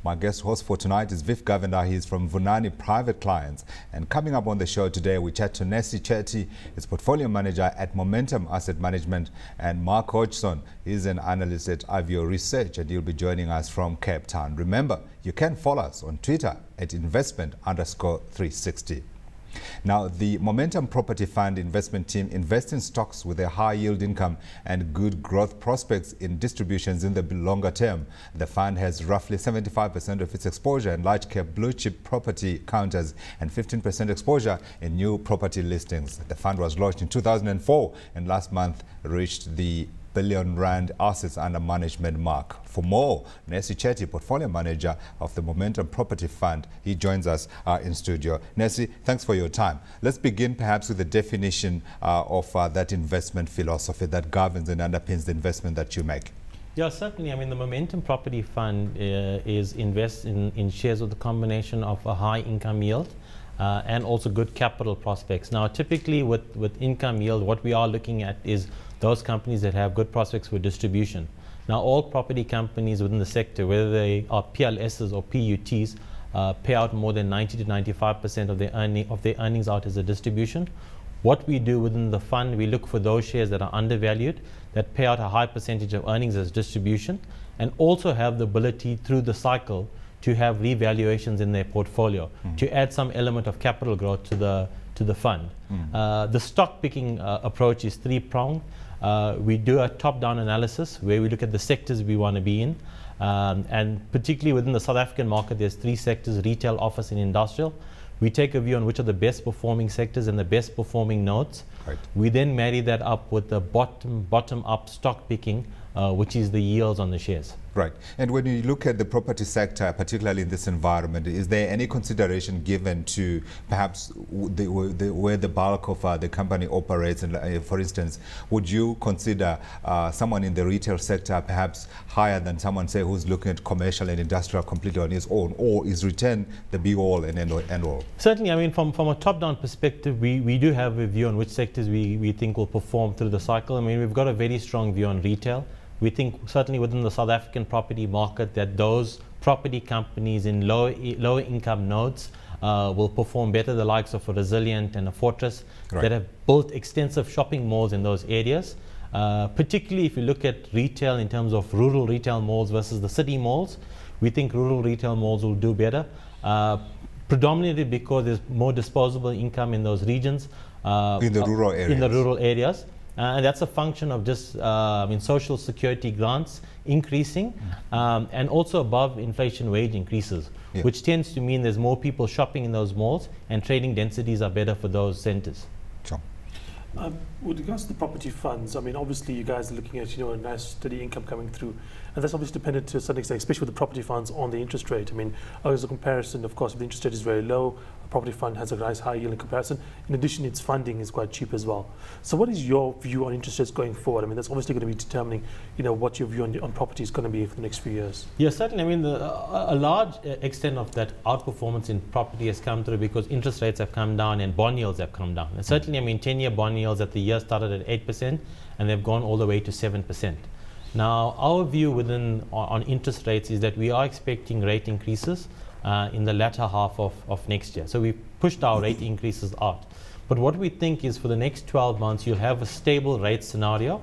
My guest host for tonight is Viv Govender. He is from Vunani Private Clients. And coming up on the show today, we chat to Nesi Chetty, his portfolio manager at Momentum Asset Management, and Mark Hodgson. He's an analyst at Avio Research, and he'll be joining us from Cape Town. Remember, you can follow us on Twitter at investment_360. Now, the Momentum Property Fund investment team invests in stocks with a high yield income and good growth prospects in distributions in the longer term. The fund has roughly 75% of its exposure in large cap blue chip property counters and 15% exposure in new property listings. The fund was launched in 2004 and last month reached the billion rand assets under management mark. For more, Nesi Chetty, portfolio manager of the Momentum Property Fund, he joins us in studio. Nesi, thanks for your time. Let's begin perhaps with the definition of that investment philosophy that governs and underpins the investment that you make. Yeah, certainly. I mean, the Momentum Property Fund invests in shares with a combination of a high income yield and also good capital prospects. Now, typically with income yield, what we are looking at is those companies that have good prospects for distribution. Now, all property companies within the sector, whether they are PLSs or PUTs, pay out more than 90 to 95% of their earnings out as a distribution. What we do within the fund, we look for those shares that are undervalued, that pay out a high percentage of earnings as distribution, and also have the ability through the cycle to have revaluations in their portfolio to add some element of capital growth to the fund. The stock picking approach is three-pronged. We do a top-down analysis where we look at the sectors we want to be in, and particularly within the South African market, there's three sectors: retail, office, and industrial. We take a view on which are the best performing sectors and the best performing nodes. Right. We then marry that up with the bottom-up stock picking, which is the yields on the shares. Right. And when you look at the property sector, particularly in this environment, is there any consideration given to perhaps where the bulk of the company operates? And for instance, would you consider someone in the retail sector perhaps higher than someone, say, who's looking at commercial and industrial completely on his own, or is return the be-all and end-all? Certainly. I mean, from a top-down perspective, we do have a view on which sectors we think will perform through the cycle. I mean, we've got a very strong view on retail. We think certainly within the South African property market that those property companies in lower income nodes will perform better, the likes of a Resilient and a Fortress, right, that have built extensive shopping malls in those areas. Particularly if you look at retail in terms of rural retail malls versus the city malls, we think rural retail malls will do better, predominantly because there's more disposable income in those regions. In the rural areas. In the rural areas. And that's a function of just social security grants increasing and also above inflation wage increases, which tends to mean there's more people shopping in those malls and trading densities are better for those centers. Sure. With regards to the property funds, I mean, obviously you guys are looking at, a nice steady income coming through, and that's obviously dependent to a certain extent, especially with the property funds, on the interest rate. I mean, as a comparison, of course, if the interest rate is very low, a property fund has a nice high yield in comparison. In addition, its funding is quite cheap as well. So what is your view on interest rates going forward? I mean, that's obviously going to be determining, what your view on property is going to be for the next few years. Yeah, certainly. I mean, a large extent of that outperformance in property has come through because interest rates have come down and bond yields have come down. And certainly, I mean, 10-year bond yields at the year started at 8% and they've gone all the way to 7%. Now, our view on interest rates is that we are expecting rate increases in the latter half of next year. So we've pushed our rate increases out. But what we think is for the next 12 months, you'll have a stable rate scenario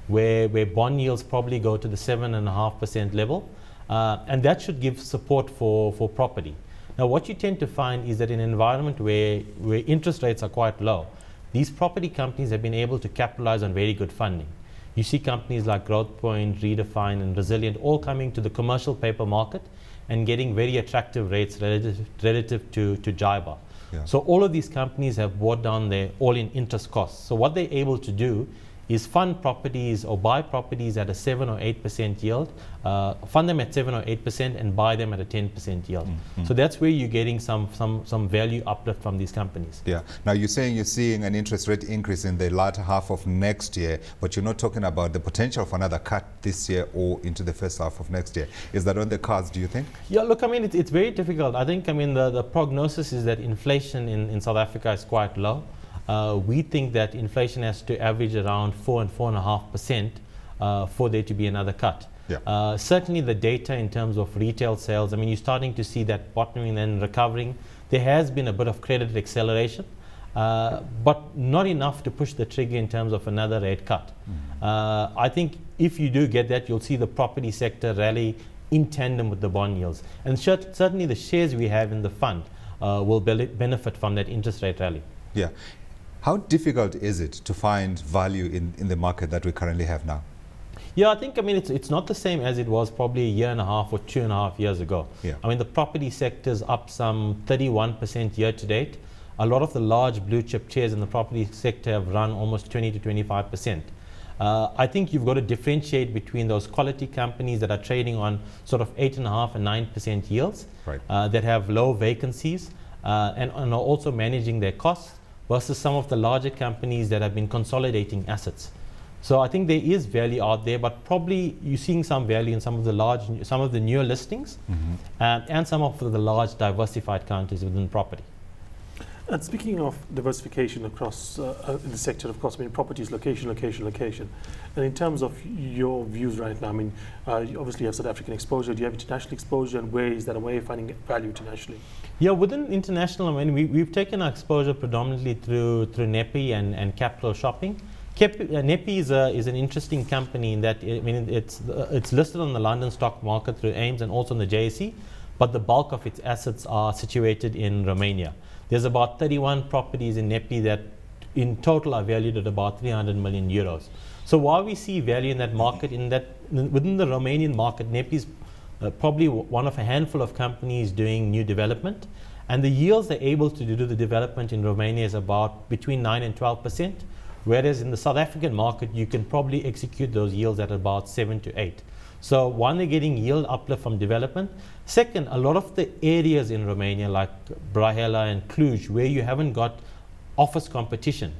where bond yields probably go to the 7.5% level. And that should give support for property. Now, what you tend to find is that in an environment where interest rates are quite low, these property companies have been able to capitalize on very good funding. You see companies like Growthpoint, Redefine, and Resilient all coming to the commercial paper market and getting very attractive rates relative to JIBAR. Yeah. So all of these companies have brought down their all-in interest costs. So what they're able to do is fund properties or buy properties at a 7 or 8% yield, fund them at 7 or 8% and buy them at a 10% yield. So that's where you're getting some value uplift from these companies. Yeah. Now you're saying you're seeing an interest rate increase in the latter half of next year, but you're not talking about the potential for another cut this year or into the first half of next year. Is that on the cards, do you think? Yeah, look, I mean, it's very difficult. I think, I mean, the prognosis is that inflation in South Africa is quite low. We think that inflation has to average around 4 and 4.5% for there to be another cut. Yeah. Certainly the data in terms of retail sales, I mean, you're starting to see that bottoming and then recovering. There has been a bit of credit acceleration, but not enough to push the trigger in terms of another rate cut. I think if you do get that, you'll see the property sector rally in tandem with the bond yields. And certainly the shares we have in the fund will benefit from that interest rate rally. Yeah. How difficult is it to find value in the market that we currently have now? Yeah, I think, I mean, it's not the same as it was probably a year and a half or 2.5 years ago. Yeah. I mean, the property sector is up some 31% year to date. A lot of the large blue chip shares in the property sector have run almost 20 to 25%. I think you've got to differentiate between those quality companies that are trading on sort of 8.5% and 9% yields, right, that have low vacancies and are also managing their costs, versus some of the larger companies that have been consolidating assets. So I think there is value out there, but probably you're seeing some value in some of the newer listings, and some of the large diversified counters within property. And speaking of diversification across in the sector, of course, I mean, property is location, location, location. And in terms of your views right now, I mean, you obviously have South African exposure. Do you have international exposure, and where is that, and where are you finding value internationally? Yeah, within international, I mean, we've taken our exposure predominantly through NEPI and Capital Shopping. NEPI is an interesting company in that, I mean, it's listed on the London stock market through AIMS and also on the JSE, but the bulk of its assets are situated in Romania. There's about 31 properties in NEPI that in total are valued at about 300 million euros. So while we see value in that market, within the Romanian market, NEPI is probably one of a handful of companies doing new development. And the yields they're able to do the development in Romania is about between 9 and 12%, whereas in the South African market, you can probably execute those yields at about 7 to 8. So one, they're getting yield uplift from development. Second, a lot of the areas in Romania like Brahela and Cluj, where you haven't got office competition,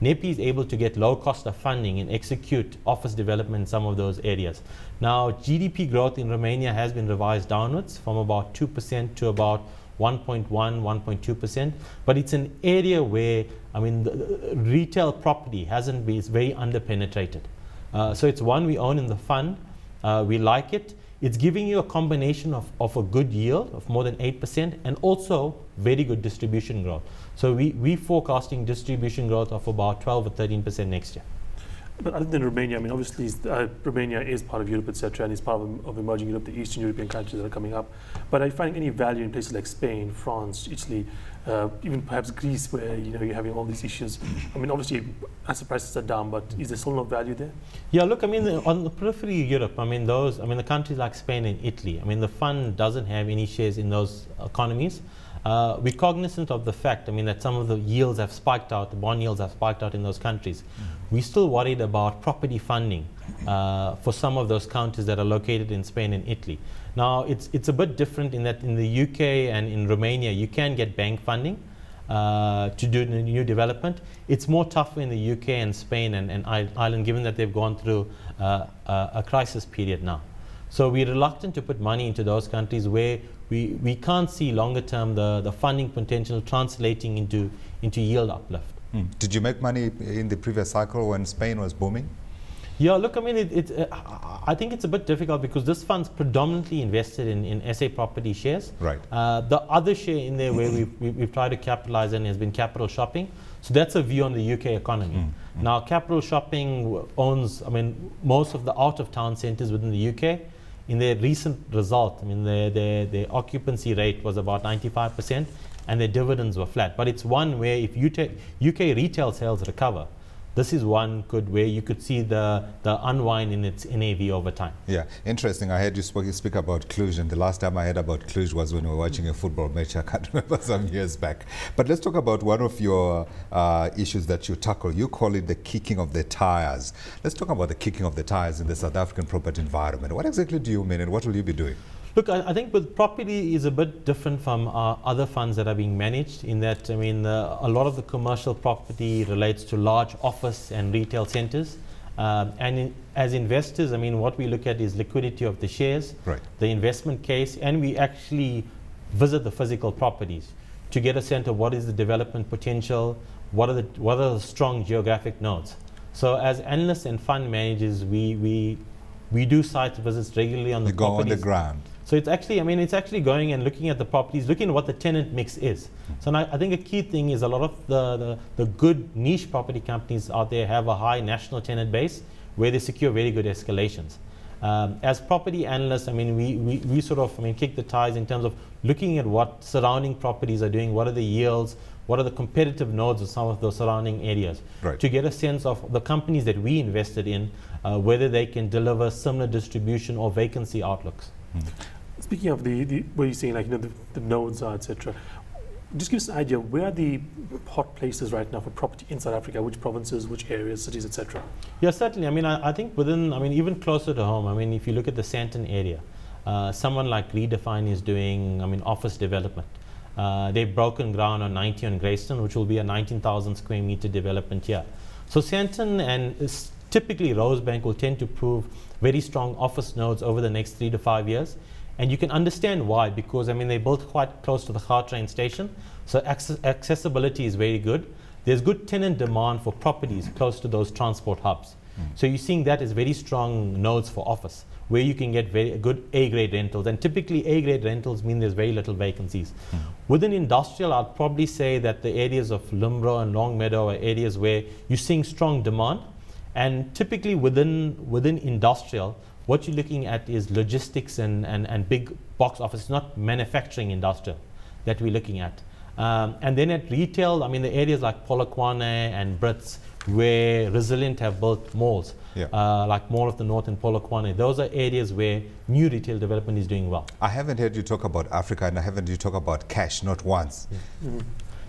NEPI is able to get low cost of funding and execute office development in some of those areas. Now, GDP growth in Romania has been revised downwards from about 2% to about 1.1, 1.2%, but it's an area where, I mean, the retail property it's very underpenetrated. So it's one we own in the fund. We like it. It's giving you a combination of a good yield of more than 8% and also very good distribution growth. So we're forecasting distribution growth of about 12 or 13% next year. But other than Romania, I mean, obviously Romania is part of Europe, etc., and is part of emerging Europe, the Eastern European countries that are coming up. But are you finding any value in places like Spain, France, Italy, even perhaps Greece, where you're having all these issues? I mean, obviously asset prices are down, but is there still no value there? Yeah, look, I mean, on the periphery of Europe, I mean, the countries like Spain and Italy, I mean, the fund doesn't have any shares in those economies. We're cognizant of the fact, I mean, that some of the yields have spiked out, the bond yields have spiked out in those countries. We're still worried about property funding for some of those countries that are located in Spain and Italy. Now, it's a bit different in that in the UK and in Romania, you can get bank funding to do the new development. It's more tougher in the UK and Spain and Ireland, given that they've gone through a crisis period now. So we're reluctant to put money into those countries where we can't see longer term the funding potential translating into yield uplift. Did you make money in the previous cycle when Spain was booming? Yeah, look, I mean, I think it's a bit difficult because this fund's predominantly invested in SA property shares. Right. The other share in there where we've tried to capitalize on has been Capital Shopping. So that's a view on the UK economy. Now, Capital Shopping owns, I mean, most of the out-of-town centres within the UK. In their recent result, I mean, their occupancy rate was about 95% and their dividends were flat. But it's one where if UK retail sales recover, this is one where you could see the unwind in its NAV over time. Yeah, interesting. I heard you speak about Cluj, and the last time I heard about Cluj was when we were watching a football match. I can't remember, some years back. But let's talk about one of your issues that you tackle. You call it the kicking of the tires. Let's talk about the kicking of the tires in the South African property environment. What exactly do you mean, and what will you be doing? Look, I think with property is a bit different from other funds that are being managed in that, I mean, a lot of the commercial property relates to large office and retail centers. As investors, I mean, what we look at is liquidity of the shares, right, the investment case, and we actually visit the physical properties to get a sense of what is the development potential, what are the strong geographic nodes. So as analysts and fund managers, we We do site visits regularly on the properties. Go on the ground. So it's actually, I mean, it's actually going and looking at the properties, looking at what the tenant mix is. So now I think a key thing is a lot of the good niche property companies out there have a high national tenant base where they secure very good escalations. As property analysts, I mean, we sort of, I mean, kick the tires in terms of looking at what surrounding properties are doing, what are the yields, what are the competitive nodes of some of those surrounding areas, right, to get a sense of the companies that we invested in, whether they can deliver similar distribution or vacancy outlooks. Speaking of the what you're saying, like, you know, the nodes are, etc. Just give us an idea, where are the hot places right now for property in South Africa? Which provinces, which areas, cities, etc.? Yeah, certainly. I mean, I think within, I mean, even closer to home, I mean, if you look at the Sandton area, someone like Redefine is doing, I mean, office development. They've broken ground on 90 on Greyston, which will be a 19,000 square meter development here. So Sandton and typically Rosebank will tend to prove very strong office nodes over the next 3 to 5 years. And you can understand why, because I mean, they're both quite close to the Gautrain station, so accessibility is very good. There's good tenant demand for properties close to those transport hubs. So you're seeing that as very strong nodes for office, where you can get very good A-grade rentals. And typically A-grade rentals mean there's very little vacancies. Within industrial, I'd probably say that the areas of Limbro and Longmeadow are areas where you're seeing strong demand. And typically within industrial, what you're looking at is logistics and big box office, not manufacturing industrial that we're looking at. And then at retail, I mean, the areas like Polokwane and Brits, where Resilient have built malls, like Mall of the North and Polokwane, those are areas where new retail development is doing well. I haven't heard you talk about Africa, and I haven't heard you talk about cash, not once.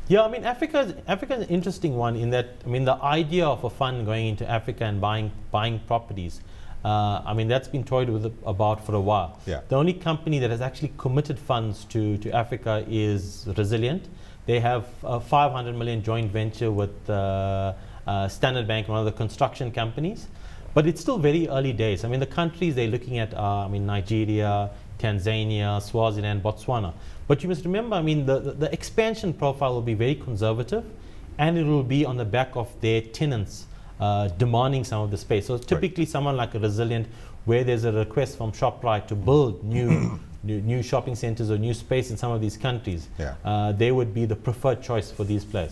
Yeah, I mean, Africa's an interesting one in that, I mean, the idea of a fund going into Africa and buying properties, I mean, that's been toyed with about for a while. The only company that has actually committed funds to Africa is Resilient. They have a 500 million joint venture with Standard Bank, one of the construction companies. But it's still very early days. I mean, the countries they're looking at are, I mean, Nigeria, Tanzania, Swaziland, Botswana. But you must remember, I mean, the expansion profile will be very conservative, and it will be on the back of their tenants demanding some of the space. So typically someone like a Resilient, where there's a request from ShopRite to build new shopping centers or new space in some of these countries, they would be the preferred choice for these players.